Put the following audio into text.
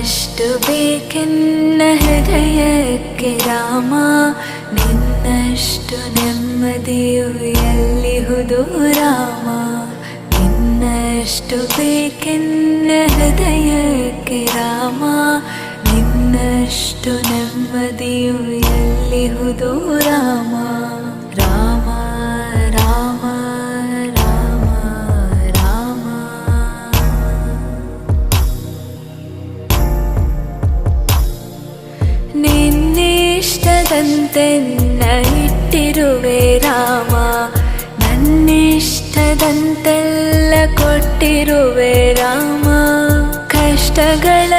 ನಿನ್ನಷ್ಟು ಬೇಕೆನ್ನ ಹೃದಯಕ್ಕೆ ರಾಮ, ನಿನ್ನಷ್ಟು ನೆಮ್ಮದಿಯು ಎಲ್ಲಿಹುದು ರಾಮ. ನಿನ್ನಷ್ಟು ಬೇಕೆನ್ನ ಹೃದಯಕ್ಕೆ ರಾಮ, ನಿನ್ನಷ್ಟು ನೆಮ್ಮದಿಯು ಎಲ್ಲಿಹುದು ರಾಮ. ರಾಮ ರಾಮ ರಾಮ ರಾಮ. ನಿನ್ನಿಷ್ಟದಂತೆನ್ನ ಇಟ್ಟಿರುವೆ ರಾಮ, ನನ್ನಿಷ್ಟದಂತೆಲ್ಲ ಕೊಟ್ಟಿರುವೆ ರಾಮ. ಕಷ್ಟಗಳ